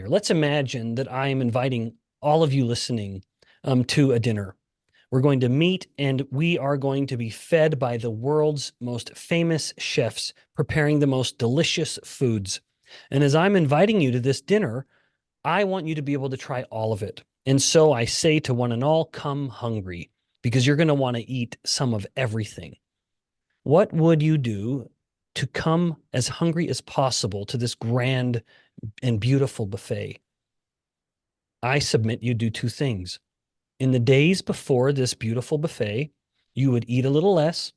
Let's imagine that I am inviting all of you listening to a dinner. We're going to meet and we are going to be fed by the world's most famous chefs preparing the most delicious foods. And as I'm inviting you to this dinner, I want you to be able to try all of it. And so I say to one and all, come hungry, because you're going to want to eat some of everything. What would you do to come as hungry as possible to this grand and beautiful buffet? I submit you do two things. In the days before this beautiful buffet, you would eat a little less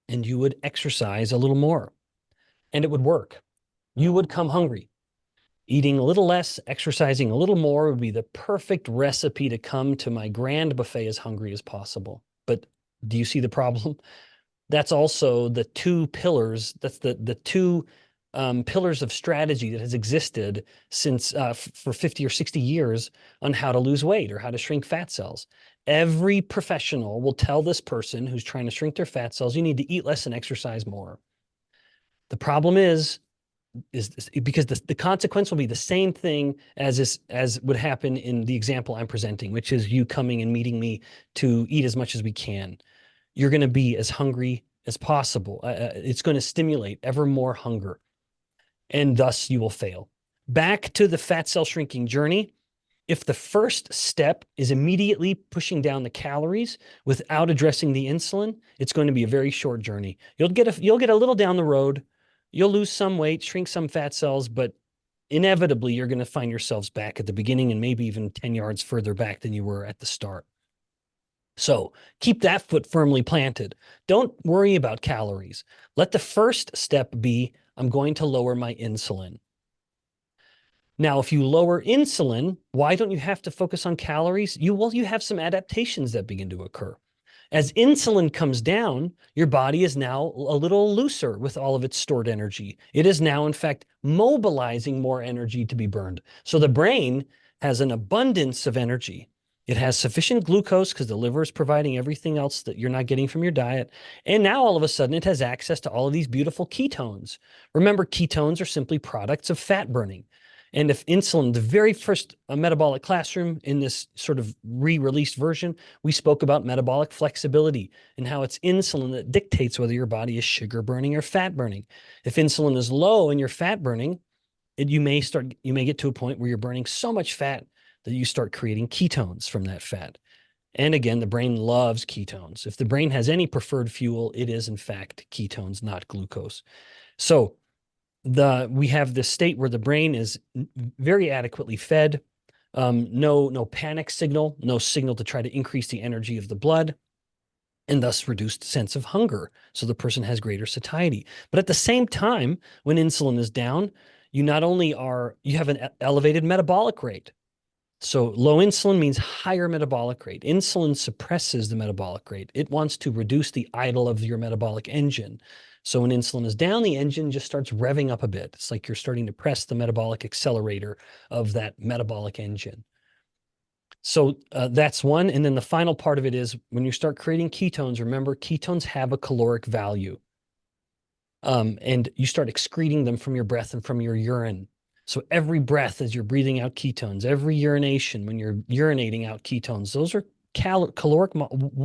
and you would exercise a little more, and it would work. You would come hungry. Eating a little less, exercising a little more would be the perfect recipe to come to my grand buffet as hungry as possible. But do you see the problem? That's also the two pillars. That's the two pillars of strategy that has existed since for 50 or 60 years on how to lose weight or how to shrink fat cells. Every professional will tell this person who's trying to shrink their fat cells, you need to eat less and exercise more. The problem is because the consequence will be the same thing as would happen in the example I'm presenting, which is you coming and meeting me to eat as much as we can. You're going to be as hungry as possible. It's going to stimulate ever more hunger, and thus you will fail. Back to the fat cell shrinking journey. If the first step is immediately pushing down the calories without addressing the insulin, it's going to be a very short journey. You'll get a little down the road. You'll lose some weight, shrink some fat cells, but inevitably you're going to find yourselves back at the beginning and maybe even 10 yards further back than you were at the start. So keep that foot firmly planted. Don't worry about calories. Let the first step be, I'm going to lower my insulin. Now, if you lower insulin, why don't you have to focus on calories? You have some adaptations that begin to occur. As insulin comes down, your body is now a little looser with all of its stored energy. It is now, in fact, mobilizing more energy to be burned. So the brain has an abundance of energy. It has sufficient glucose because the liver is providing everything else that you're not getting from your diet. And now all of a sudden it has access to all of these beautiful ketones. Remember, ketones are simply products of fat burning. And if insulin, the very first metabolic classroom in this sort of re-released version, we spoke about metabolic flexibility and how it's insulin that dictates whether your body is sugar burning or fat burning. If insulin is low and you're fat burning, you may get to a point where you're burning so much fat that you start creating ketones from that fat. And again, the brain loves ketones. If the brain has any preferred fuel, it is in fact ketones, not glucose. So we have this state where the brain is very adequately fed, no panic signal, no signal to try to increase the energy of the blood, and thus reduced sense of hunger. So the person has greater satiety. But at the same time, when insulin is down, you have an elevated metabolic rate. So low insulin means higher metabolic rate. Insulin suppresses the metabolic rate. It wants to reduce the idle of your metabolic engine. So when insulin is down, the engine just starts revving up a bit. It's like you're starting to press the metabolic accelerator of that metabolic engine. So that's one. And then the final part of it is when you start creating ketones, remember, ketones have a caloric value. And you start excreting them from your breath and from your urine. So every breath as you're breathing out ketones, every urination when you're urinating out ketones, those are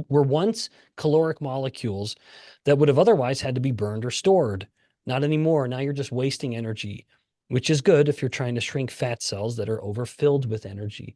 were once caloric molecules that would have otherwise had to be burned or stored. Not anymore. Now you're just wasting energy, which is good if you're trying to shrink fat cells that are overfilled with energy.